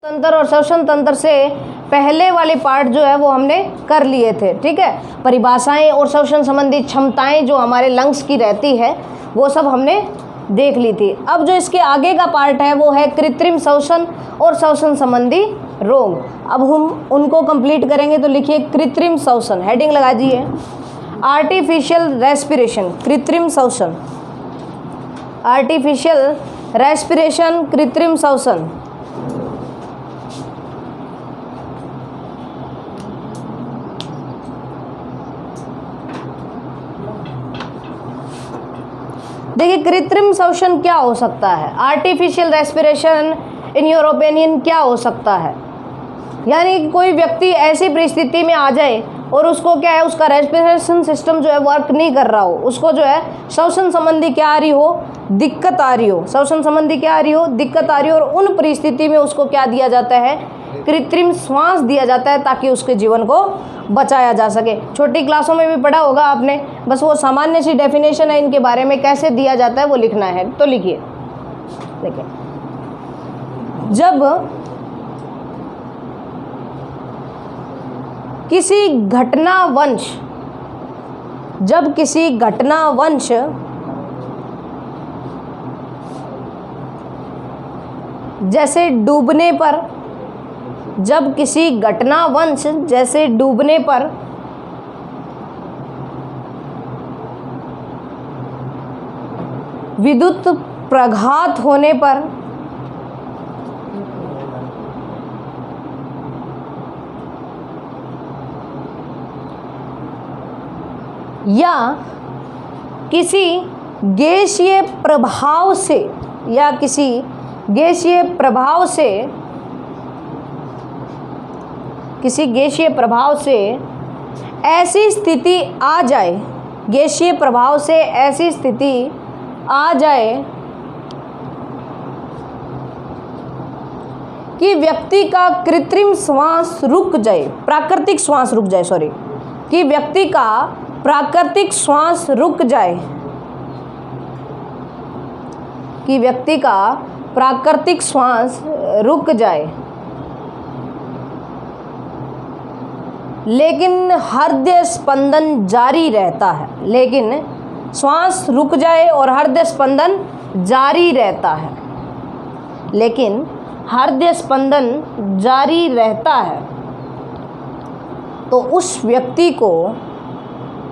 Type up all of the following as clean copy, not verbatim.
तंत्र और श्वसन तंत्र से पहले वाले पार्ट जो है वो हमने कर लिए थे। ठीक है, परिभाषाएं और श्वसन संबंधी क्षमताएं जो हमारे लंग्स की रहती है वो सब हमने देख ली थी। अब जो इसके आगे का पार्ट है वो है कृत्रिम श्वसन और श्वसन संबंधी रोग। अब हम उनको कंप्लीट करेंगे, तो लिखिए कृत्रिम श्वसन, हेडिंग लगा दीजिए आर्टिफिशियल रेस्पिरेशन, कृत्रिम श्वसन, आर्टिफिशियल रेस्पिरेशन, कृत्रिम श्वसन। देखिए कृत्रिम श्वसन क्या हो सकता है, artificial respiration in your opinion क्या हो सकता है। यानी कोई व्यक्ति ऐसी परिस्थिति में आ जाए और उसको क्या है, उसका रेस्पिरेशन सिस्टम जो है वर्क नहीं कर रहा हो, उसको जो है श्वसन संबंधी क्या आ रही हो, दिक्कत आ रही हो, श्वसन संबंधी क्या आ रही हो, दिक्कत आ रही हो। और उन परिस्थिति में उसको क्या दिया जाता है, कृत्रिम श्वास दिया जाता है ताकि उसके जीवन को बचाया जा सके। छोटी क्लासों में भी पढ़ा होगा आपने, बस वो सामान्य सी डेफिनेशन है, इनके बारे में कैसे दिया जाता है वो लिखना है। तो लिखिए, देखिए जब किसी घटनावंश, जब किसी घटनावंश जैसे डूबने पर, जब किसी घटनावंश जैसे डूबने पर विद्युत प्रघात होने पर या किसी गैसीय प्रभाव से, या किसी गैसीय प्रभाव से, किसी गैसीय प्रभाव से ऐसी स्थिति आ जाए, गैसीय प्रभाव से ऐसी स्थिति आ जाए कि व्यक्ति का कृत्रिम श्वास रुक जाए, प्राकृतिक श्वास रुक जाए, सॉरी, कि व्यक्ति का प्राकृतिक श्वास रुक जाए, कि व्यक्ति का प्राकृतिक श्वास रुक जाए, लेकिन हृदय स्पंदन जारी रहता है, लेकिन श्वास रुक जाए और हृदय स्पंदन जारी रहता है, लेकिन हृदय स्पंदन जारी रहता है, तो उस व्यक्ति को,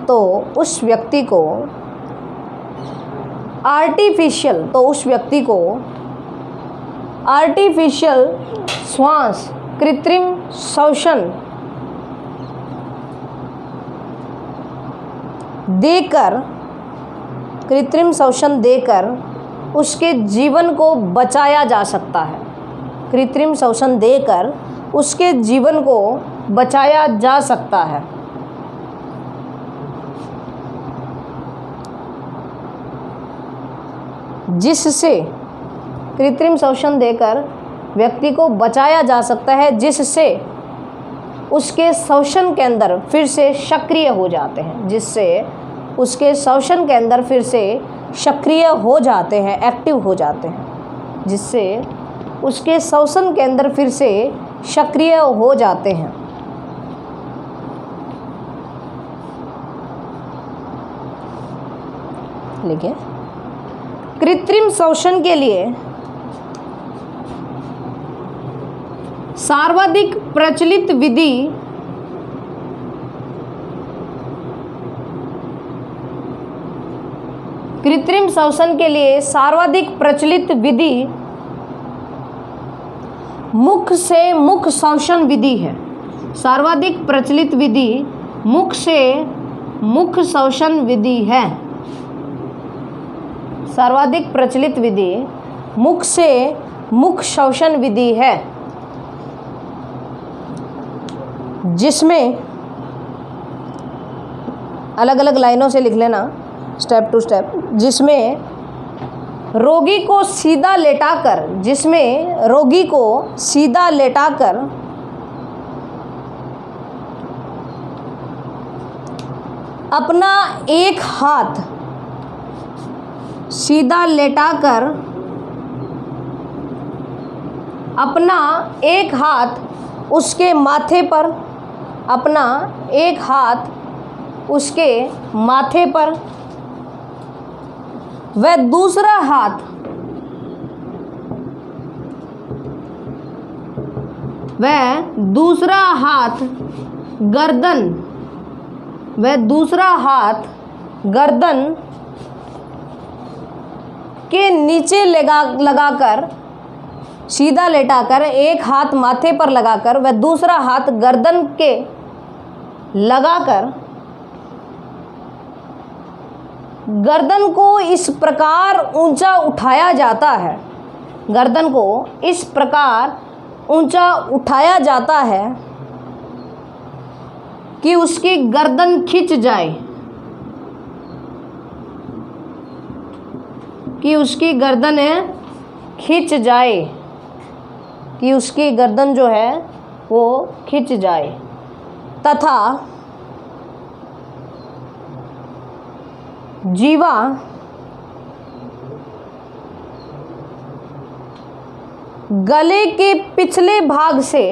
तो उस व्यक्ति को आर्टिफिशियल, तो उस व्यक्ति को आर्टिफिशियल श्वास, कृत्रिम श्वसन देकर, कृत्रिम श्वसन देकर उसके जीवन को बचाया जा सकता है, कृत्रिम श्वसन देकर उसके जीवन को बचाया जा सकता है। जिससे, कृत्रिम श्वसन देकर व्यक्ति को बचाया जा सकता है, जिससे उसके श्वसन के अंदर फिर से सक्रिय हो जाते हैं, जिससे उसके श्वसन के अंदर फिर से सक्रिय हो जाते हैं, एक्टिव हो जाते हैं, जिससे उसके श्वसन के अंदर फिर से सक्रिय हो जाते हैं। लिखिए कृत्रिम श्वसन के लिए सर्वाधिक प्रचलित विधि कृत्रिम श्वसन के लिए सर्वाधिक प्रचलित विधि मुख से मुख श्वसन विधि है। सर्वाधिक प्रचलित विधि मुख से मुख श्वसन विधि है। सर्वाधिक प्रचलित विधि मुख से मुख श्वसन विधि है, जिसमें अलग अलग लाइनों से लिख लेना, स्टेप टू स्टेप, जिसमें रोगी को सीधा लेटाकर, जिसमें रोगी को सीधा लेटाकर अपना एक हाथ सीधा लेटाकर अपना एक हाथ उसके माथे पर, अपना एक हाथ उसके माथे पर, वह दूसरा हाथ गर्दन, वह दूसरा हाथ गर्दन के नीचे लगाकर, सीधा लेटाकर, एक हाथ माथे पर लगाकर, वह दूसरा हाथ गर्दन के लगाकर गर्दन को इस प्रकार ऊंचा उठाया जाता है, गर्दन को इस प्रकार ऊंचा उठाया जाता है कि उसकी गर्दन खिंच जाए, कि उसकी गर्दन खिंच जाए, कि उसकी गर्दन जो है वो खिंच जाए, तथा जीवा गले के पिछले भाग से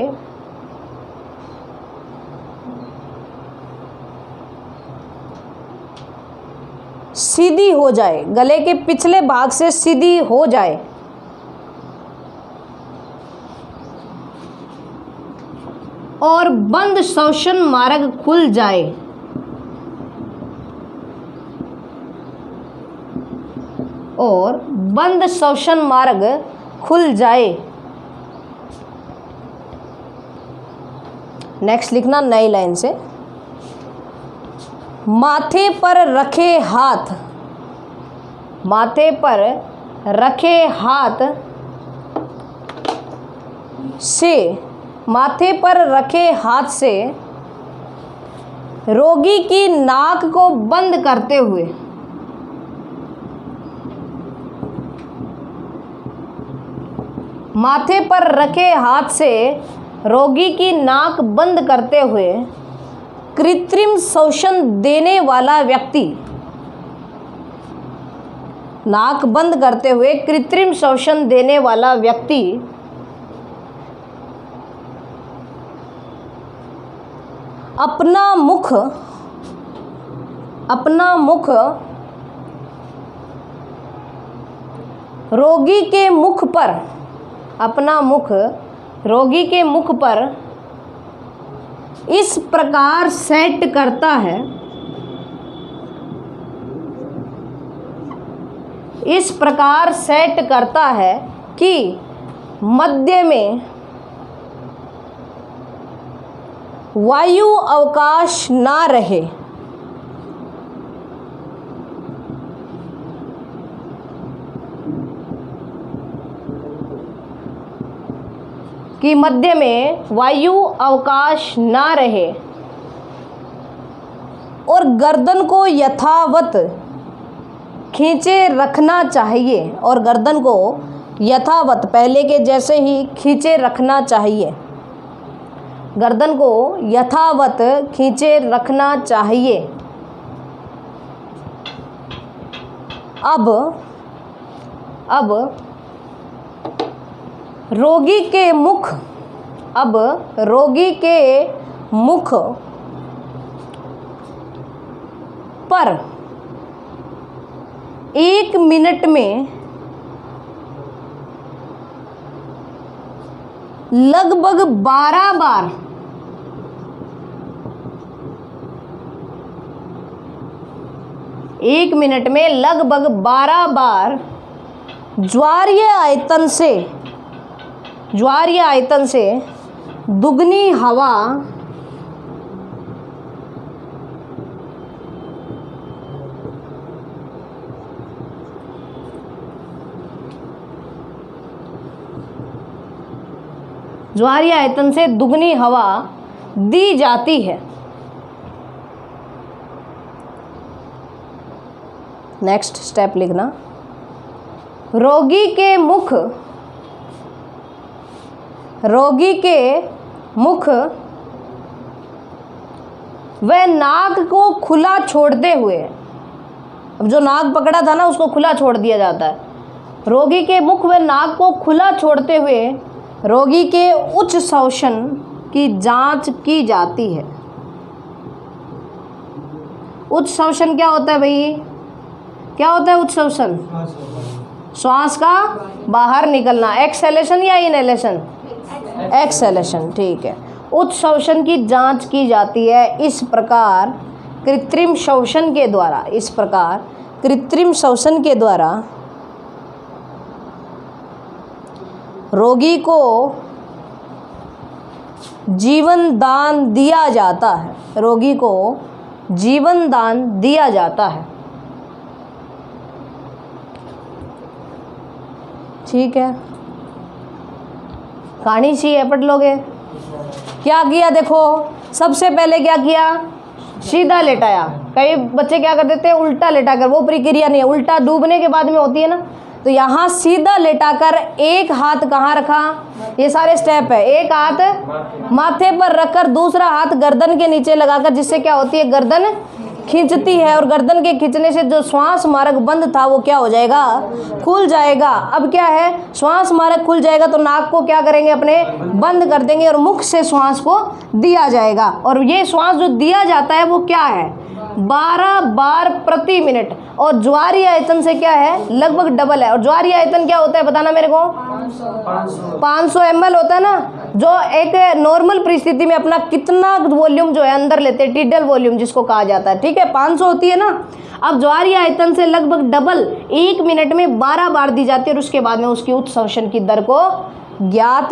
सीधी हो जाए, गले के पिछले भाग से सीधी हो जाए, और बंद श्वसन मार्ग खुल जाए, और बंद श्वसन मार्ग खुल जाए। नेक्स्ट लिखना नई लाइन से, माथे पर रखे हाथ, माथे पर रखे हाथ से, माथे पर रखे हाथ से रोगी की नाक को बंद करते हुए, माथे पर रखे हाथ से रोगी की नाक बंद करते हुए कृत्रिम श्वसन देने वाला व्यक्ति, नाक बंद करते हुए कृत्रिम श्वसन देने वाला व्यक्ति अपना मुख रोगी के मुख पर, अपना मुख रोगी के मुख पर इस प्रकार सेट करता है, इस प्रकार सेट करता है कि मध्य में वायु अवकाश ना रहे, कि मध्य में वायु अवकाश ना रहे, और गर्दन को यथावत खींचे रखना चाहिए, और गर्दन को यथावत पहले के जैसे ही खींचे रखना चाहिए, गर्दन को यथावत खींचे रखना चाहिए। अब रोगी के मुख, अब रोगी के मुख पर 1 मिनट में लगभग 12 बार एक मिनट में लगभग 12 बार ज्वारीय आयतन से दुगनी हवा ज्वारीय आयतन से दुगनी हवा दी जाती है। नेक्स्ट स्टेप लिखना, रोगी के मुख व नाक को खुला छोड़ते हुए, अब जो नाक पकड़ा था ना उसको खुला छोड़ दिया जाता है। रोगी के मुख व नाक को खुला छोड़ते हुए रोगी के उच्च शोषण की जांच की जाती है। उच्च शोषण क्या होता है भाई? क्या होता है उच्च शोषण? श्वास का बाहर निकलना। एक्सहेलेशन या इनहेलेशन? एक्सहेलेशन, ठीक है। उच्च शोषण की जांच की जाती है। इस प्रकार कृत्रिम श्वसन के द्वारा, इस प्रकार कृत्रिम श्वसन के द्वारा रोगी को जीवन दान दिया जाता है। रोगी को जीवन दान दिया जाता है। ठीक है, कहानी सी है, पढ़ लोगे। क्या किया देखो, सबसे पहले क्या किया? सीधा लेटाया। कई बच्चे क्या कर देते हैं? उल्टा लेटा कर। वो प्रक्रिया नहीं है, उल्टा डूबने के बाद में होती है ना। तो यहाँ सीधा लेटाकर एक हाथ कहाँ रखा? ये सारे स्टेप है। एक हाथ माथे पर रखकर दूसरा हाथ गर्दन के नीचे लगाकर, जिससे क्या होती है? गर्दन खींचती है, और गर्दन के खींचने से जो श्वास मार्ग बंद था वो क्या हो जाएगा? खुल जाएगा। अब क्या है? श्वास मार्ग खुल जाएगा तो नाक को क्या करेंगे? अपने बंद कर देंगे और मुख से श्वास को दिया जाएगा। और ये श्वास जो दिया जाता है वो क्या है? 12 बार प्रति मिनट। और ज्वारीय आयतन से क्या है? लगभग डबल है। और ज्वारीय आयतन क्या होता है बताना मेरे को? 500 ml होता है ना, जो एक नॉर्मल परिस्थिति में अपना कितना वॉल्यूम जो है अंदर लेते हैं, टिडल वॉल्यूम जिसको कहा जाता है। ठीक है, 500 होती है ना। अब ज्वारीय आयतन से लगभग डबल 1 मिनट में 12 बार दी जाती है, और उसके बाद में उसकी उच्च शोषण की दर को ज्ञात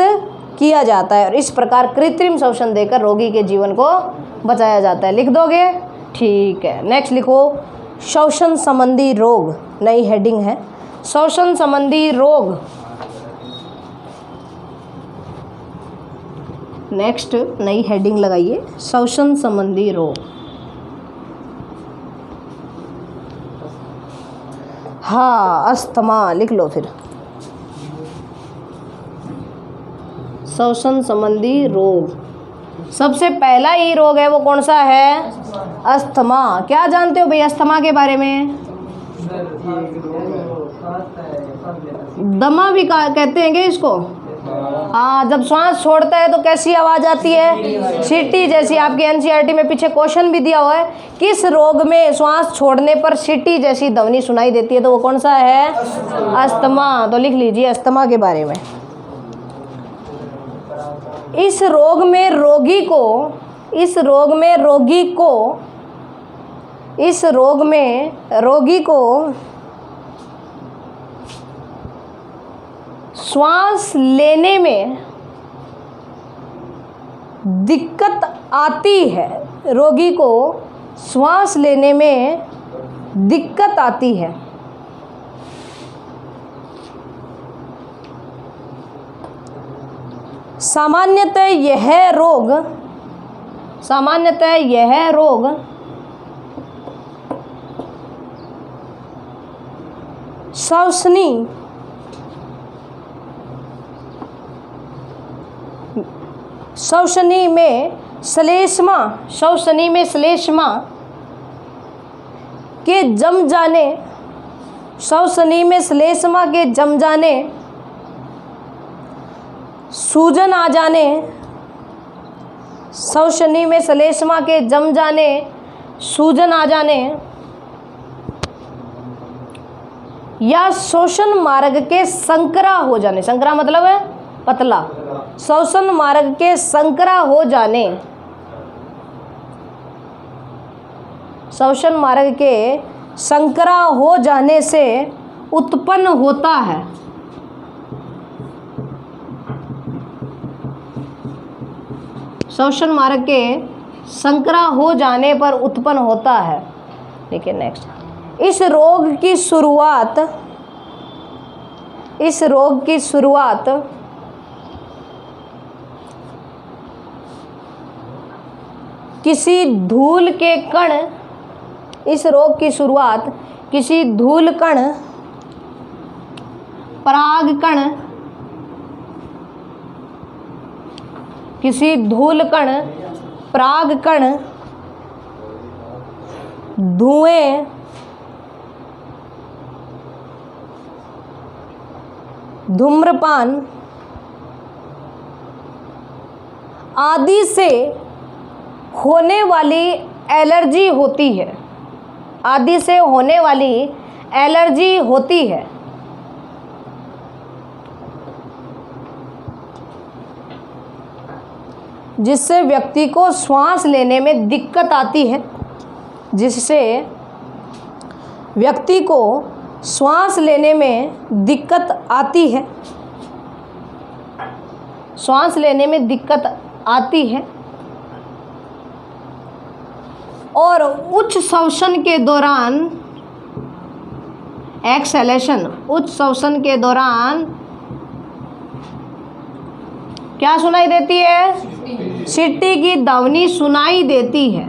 किया जाता है। और इस प्रकार कृत्रिम शोषण देकर रोगी के जीवन को बचाया जाता है। लिख दोगे? ठीक है। नेक्स्ट लिखो, श्वसन संबंधी रोग। नई हेडिंग है, श्वसन संबंधी रोग। नेक्स्ट नई हेडिंग लगाइए, श्वसन संबंधी रोग। हाँ, अस्थमा लिख लो फिर। श्वसन संबंधी रोग, सबसे पहला ही रोग है वो कौन सा है? अस्थमा। क्या जानते हो भाई अस्थमा के बारे में? दमा भी कहते हैं क्या इसको? हाँ, जब श्वास छोड़ता है तो कैसी आवाज आती है? सीटी जैसी। आपके एनसीईआरटी में पीछे क्वेश्चन भी दिया हुआ है, किस रोग में श्वास छोड़ने पर सीटी जैसी ध्वनि सुनाई देती है? तो वो कौन सा है? अस्थमा। तो लिख लीजिए अस्थमा के बारे में। इस रोग में रोगी को श्वास लेने में दिक्कत आती है। रोगी को श्वास लेने में दिक्कत आती है। सामान्यतः यह रोग श्वसनी में श्लेष्मा के जम जाने, सूजन आ जाने, श्वसनी में श्लेष्मा के जम जाने, सूजन आ जाने, या श्वसन मार्ग के संकरा हो जाने। संकरा मतलब है पतला। श्वसन मार्ग के संकरा हो जाने, श्वसन मार्ग के संकरा हो जाने से उत्पन्न होता है। श्वसन मार्ग के संकरा हो जाने पर उत्पन्न होता है। देखिए नेक्स्ट, इस रोग की शुरुआत किसी धूल के कण, इस रोग की शुरुआत किसी धूल कण, पराग कण, किसी धूल कण, पराग कण, धुएं, धूम्रपान, आदि से होने वाली एलर्जी होती है, आदि से होने वाली एलर्जी होती है। जिससे व्यक्ति को श्वास लेने में दिक्कत आती है, जिससे व्यक्ति को श्वास लेने में दिक्कत आती है, श्वास लेने में दिक्कत आती है। और उच्च श्वसन के दौरान एक्सहेलेशन, उच्च श्वसन के दौरान क्या सुनाई देती है? सीटी की ध्वनि सुनाई देती है।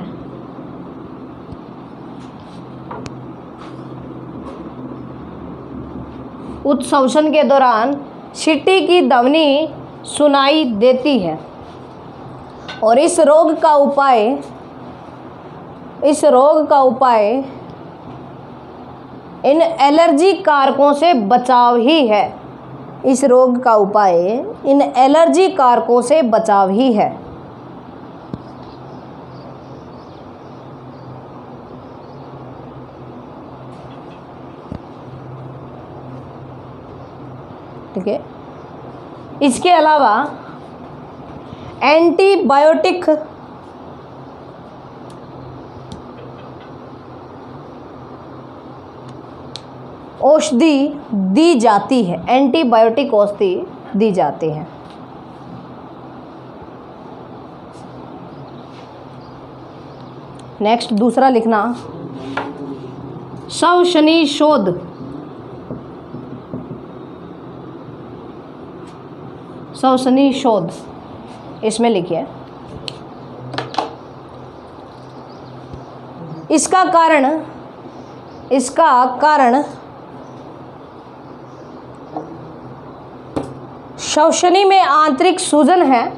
उच्च श्वसन के दौरान सीटी की ध्वनि सुनाई देती है। और इस रोग का उपाय इन एलर्जी कारकों से बचाव ही है। इस रोग का उपाय इन एलर्जी कारकों से बचाव ही है। ठीक है। इसके अलावा एंटीबायोटिक औषधि दी जाती है, एंटीबायोटिक औषधि दी जाती है। नेक्स्ट दूसरा लिखना, श्वसनी शोध। श्वसनी शोध इसमें लिखिए। इसका कारण श्वसनी में आंतरिक सूजन है।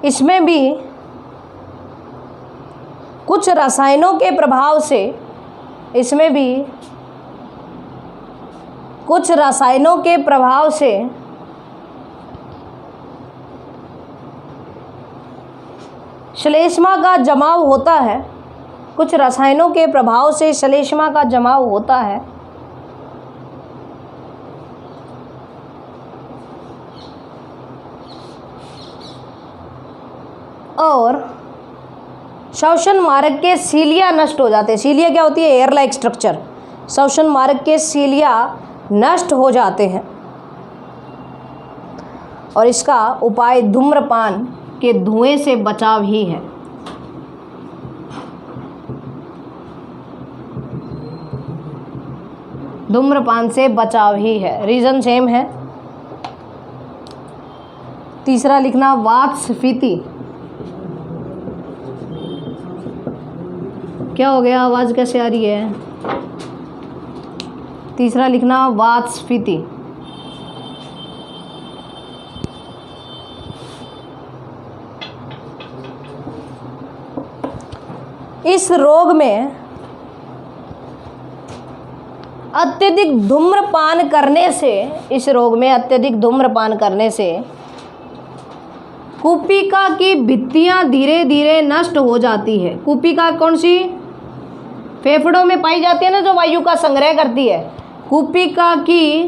इसमें भी कुछ रसायनों के प्रभाव से श्लेष्मा का जमाव होता है। कुछ रसायनों के प्रभाव से श्लेष्मा का जमाव होता है। और श्वसन मार्ग के सीलिया नष्ट हो जाते हैं। सीलिया क्या होती है? Air like structure. श्वसन मार्ग के सीलिया नष्ट हो जाते हैं। और इसका उपाय धूम्रपान के धुएं से बचाव ही है। धूम्रपान से बचाव ही है, रीजन सेम है। तीसरा लिखना, वातस्फीति। क्या हो गया? आवाज कैसे आ रही है? तीसरा लिखना, वातस्फीति। इस रोग में अत्यधिक धूम्रपान करने से कुपिका की भित्तियां धीरे धीरे नष्ट हो जाती है। कुपिका कौन सी? फेफड़ों में पाई जाती है ना, जो वायु का संग्रह करती है। कुपिका की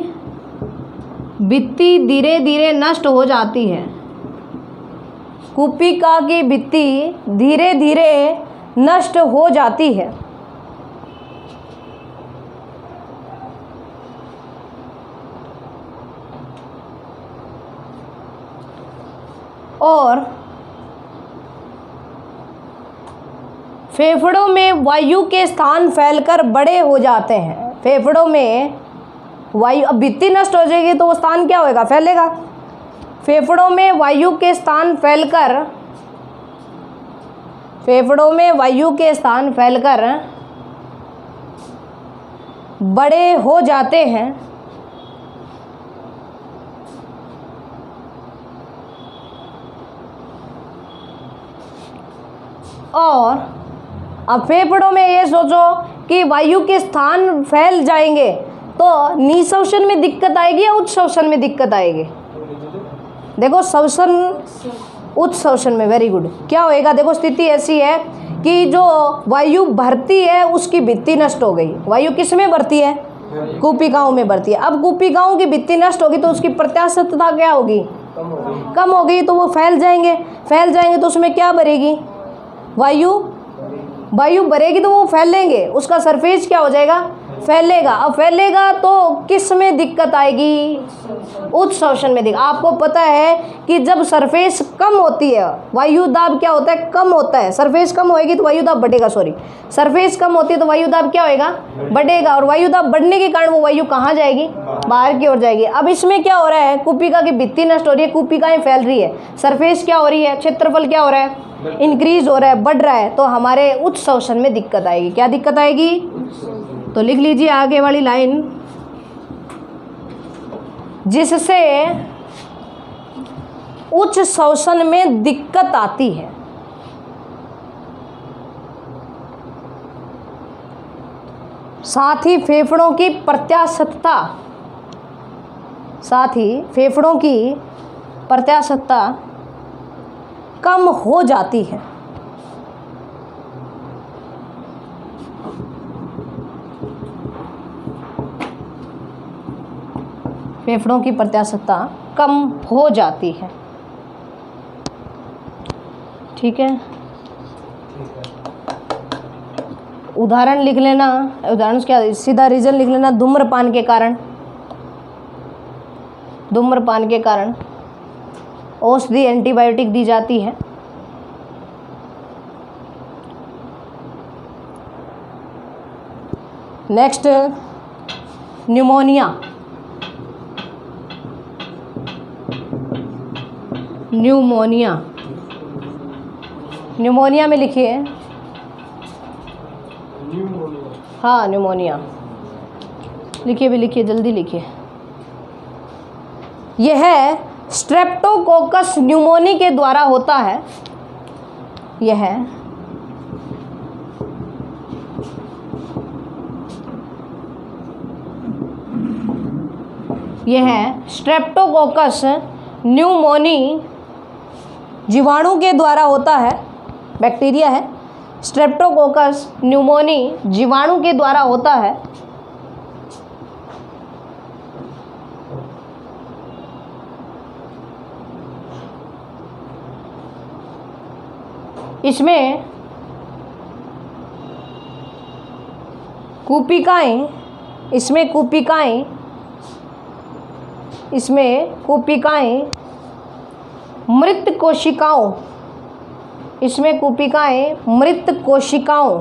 भित्ति धीरे धीरे नष्ट हो जाती है। कुपिका की भित्ति धीरे धीरे नष्ट हो जाती है। और फेफड़ों में वायु के स्थान फैलकर बड़े हो जाते हैं। फेफड़ों में वायु, अब भित्ति नष्ट हो जाएगी तो वो स्थान क्या होएगा? फैलेगा। फेफड़ों में वायु के स्थान फैलकर बड़े हो जाते हैं। और अब फेफड़ों में ये सोचो कि वायु के स्थान फैल जाएंगे तो निःश्वसन में दिक्कत आएगी या उच्च श्वसन में दिक्कत आएगी? देखो श्वसन, उच्च श्वसन में, वेरी गुड। क्या होएगा? देखो स्थिति ऐसी है कि जो वायु भरती है उसकी भित्ति नष्ट हो गई। वायु किस में भरती है? कूपिकाओं में भरती है। अब कूपिकाओं की भित्ति नष्ट होगी तो उसकी प्रत्यास्थता क्या होगी? कम होगी। तो वो फैल जाएंगे, फैल जाएंगे तो उसमें क्या भरेगी? वायु, वायु भरेगी तो वो फैलेंगे, उसका सरफेस क्या हो जाएगा? फैलेगा। अब फैलेगा तो किस में दिक्कत आएगी? उच्च श्वसन में दिक्कत। आपको पता है कि जब सरफेस कम होती है, वायु दाब क्या होता है? कम होता है। सरफेस कम होएगी तो वायु दाब बढ़ेगा, सॉरी, सरफेस कम होती है तो वायु दाब क्या होएगा? बढ़ेगा। और वायु दाब बढ़ने के कारण वो वायु कहाँ जाएगी? बाहर की ओर जाएगी। अब इसमें क्या हो रहा है? कूपिका की भित्ति नष्ट हो रही है, कूपिकाएं फैल रही है, सरफेस क्या हो रही है? क्षेत्रफल क्या हो रहा है? इंक्रीज हो रहा है, बढ़ रहा है। तो हमारे उच्च श्वसन में दिक्कत आएगी। क्या दिक्कत आएगी? तो लिख लीजिए आगे वाली लाइन, जिससे उच्च श्वसन में दिक्कत आती है। साथ ही फेफड़ों की प्रत्यास्थता, साथ ही फेफड़ों की प्रत्यास्थता कम हो जाती है। फेफड़ों की प्रत्यास्थता कम हो जाती है। ठीक है, उदाहरण लिख लेना। उदाहरण क्या? सीधा रीजन लिख लेना। धूम्रपान के कारण, धूम्रपान के कारण औषधि एंटीबायोटिक दी जाती है। Next, pneumonia. न्यूमोनिया, न्यूमोनिया में लिखिए। हाँ, न्यूमोनिया लिखिए, भी लिखिए, जल्दी लिखिए। यह स्ट्रेप्टोकोकस न्यूमोनी के द्वारा होता है। यह स्ट्रेप्टोकोकस न्यूमोनी जीवाणु के द्वारा होता है। बैक्टीरिया है। स्ट्रेप्टोकोकस न्यूमोनी जीवाणु के द्वारा होता है। इसमें कूपिकाएं, मृत कोशिकाओं, मृत कोशिकाओं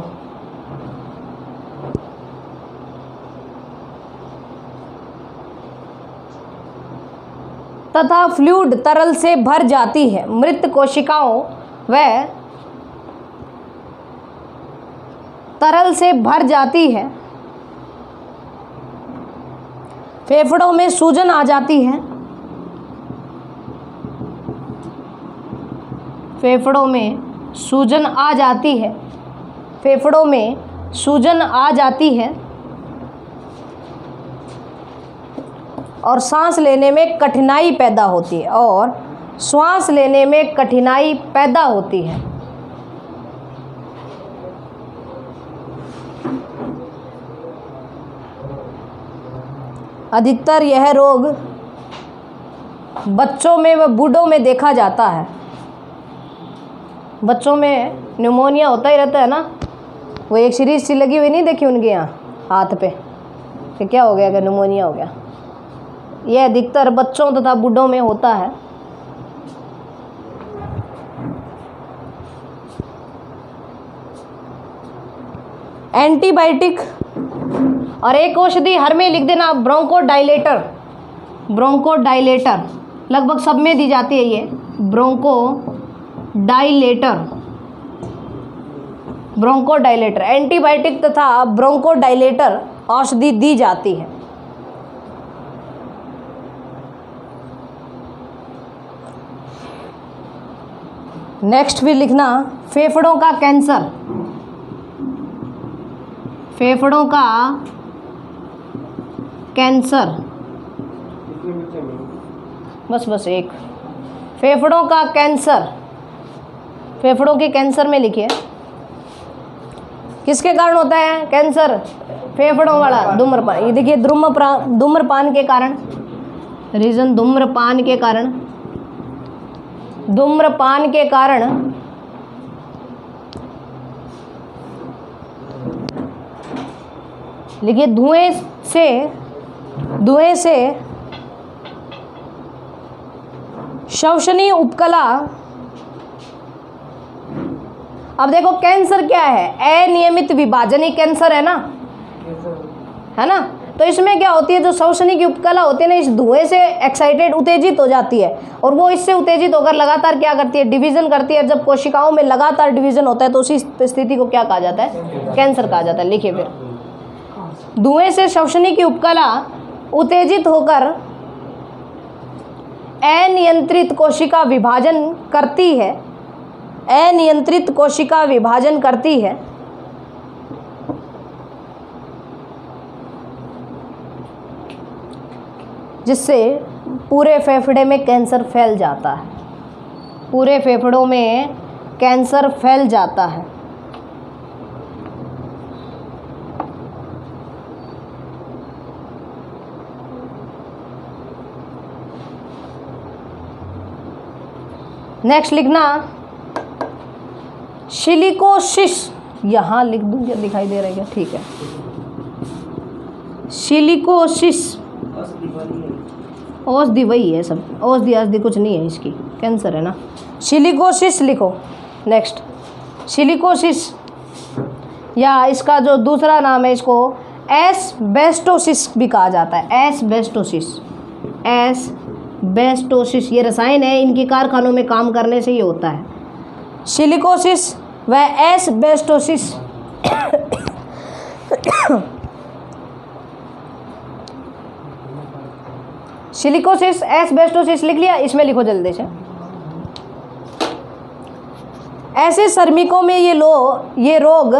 तथा फ्लूइड तरल से भर जाती है। मृत कोशिकाओं व तरल से भर जाती है। फेफड़ों में सूजन आ जाती है। फेफड़ों में सूजन आ जाती है। फेफड़ों में सूजन आ जाती है और सांस लेने में कठिनाई पैदा होती है। और श्वास लेने में कठिनाई पैदा होती है। अधिकतर यह रोग बच्चों में व बूढ़ों में देखा जाता है। बच्चों में न्यूमोनिया होता ही रहता है ना। वो एक सीरीज सी लगी हुई नहीं देखी उनके यहाँ हाथ पे कि क्या हो गया, कि न्यूमोनिया हो गया। यह अधिकतर बच्चों तथा बूढ़ों में होता है। एंटीबायोटिक और एक औषधि हर में लिख देना, ब्रोंकोडाइलेटर। ब्रोंकोडाइलेटर लगभग सब में दी जाती है। ये ब्रोंकोडाइलेटर एंटीबायोटिक तथा ब्रोंकोडाइलेटर औषधि दी जाती है। नेक्स्ट भी लिखना, फेफड़ों का कैंसर। फेफड़ों का कैंसर, बस एक, फेफड़ों का कैंसर, फेफड़ों के कैंसर में लिखिए किसके कारण होता है कैंसर, फेफड़ों वाला धूम्रपान। ये देखिए धूम्रपान के कारण, रीजन धूम्रपान के कारण, धूम्रपान के कारण लिखिए धुएं से श्वसनीय उपकला। अब देखो कैंसर क्या है, अनियमित विभाजन ही कैंसर है ना, तो इसमें क्या होती है, जो श्वसनी की उपकला होती है ना, इस धुएं से एक्साइटेड उत्तेजित हो जाती है और वो इससे उत्तेजित होकर लगातार क्या करती है, डिवीजन करती है। जब कोशिकाओं में लगातार डिवीजन होता है तो उसी स्थिति को क्या कहा जाता है, कैंसर कहा जाता है। लिखिए फिर, धुएं से श्वसनी की उपकला उत्तेजित होकर अनियंत्रित कोशिका विभाजन करती है, अनियंत्रित कोशिका विभाजन करती है, जिससे पूरे फेफड़े में कैंसर फैल जाता है, पूरे फेफड़ों में कैंसर फैल जाता है। नेक्स्ट लिखना सिलिकोसिस, यहाँ लिख दूँ क्या, दिखाई दे रहा है क्या, ठीक है। सिलिकोसिस, औषधि वही है सब, औषधि कुछ नहीं है इसकी, कैंसर है ना। सिलिकोसिस लिखो। नेक्स्ट सिलिकोसिस, या इसका जो दूसरा नाम है इसको एस्बेस्टोसिस भी कहा जाता है, एस्बेस्टोसिस, एस्बेस्टोसिस। ये रसायन है, इनके कारखानों में काम करने से ये होता है, सिलिकोसिस व एस्बेस्टोसिस। सिलिकोसिस, एस्बेस्टोसिस लिख लिया, इसमें लिखो जल्दी से। ऐसे श्रमिकों में ये रोग,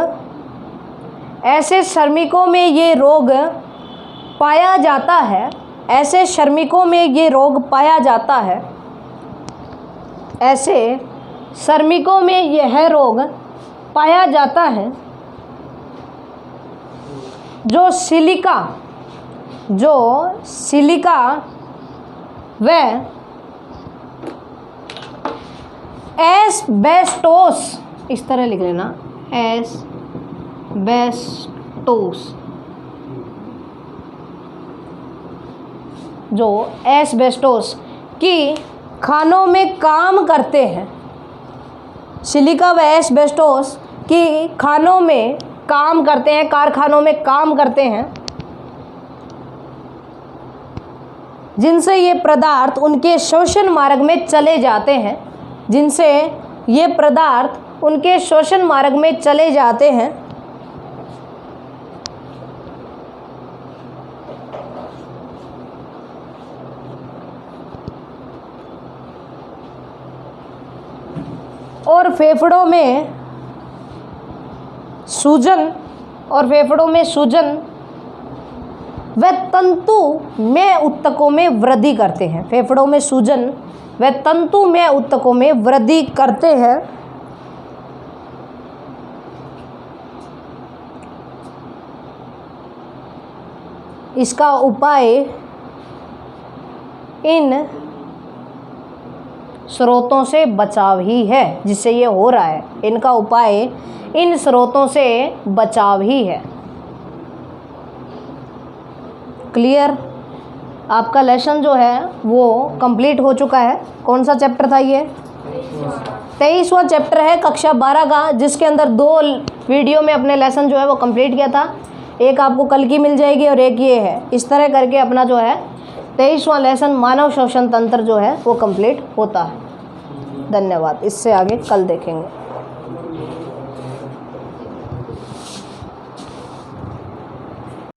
ऐसे श्रमिकों में ये रोग पाया जाता है, ऐसे श्रमिकों में ये रोग पाया जाता है, ऐसे श्रमिकों में यह रोग पाया जाता है जो सिलिका व एस्बेस्टोस, इस तरह लिख लेना, एस्बेस्टोस, जो एस्बेस्टोस की खानों में काम करते हैं, सिलिका व एस्बेस्टोस की खानों में काम करते हैं, कारखानों में काम करते हैं, जिनसे ये पदार्थ उनके श्वसन मार्ग में चले जाते हैं, जिनसे ये पदार्थ उनके श्वसन मार्ग में चले जाते हैं। और फेफड़ों में सूजन व तंतु में ऊतकों में वृद्धि करते हैं, फेफड़ों में सूजन व तंतु में ऊतकों में वृद्धि करते हैं। इसका उपाय इन स्रोतों से बचाव ही है, जिससे ये हो रहा है। इनका उपाय इन स्रोतों से बचाव ही है। क्लियर? आपका लेसन जो है वो कंप्लीट हो चुका है। कौन सा चैप्टर था ये? 23वां चैप्टर है कक्षा 12 का, जिसके अंदर 2 वीडियो में अपने लेसन जो है वो कंप्लीट किया था। एक आपको कल की मिल जाएगी और एक ये है। इस तरह करके अपना जो है 23वां लेसन मानव श्वसन तंत्र जो है वो कंप्लीट होता है। धन्यवाद। इससे आगे कल देखेंगे।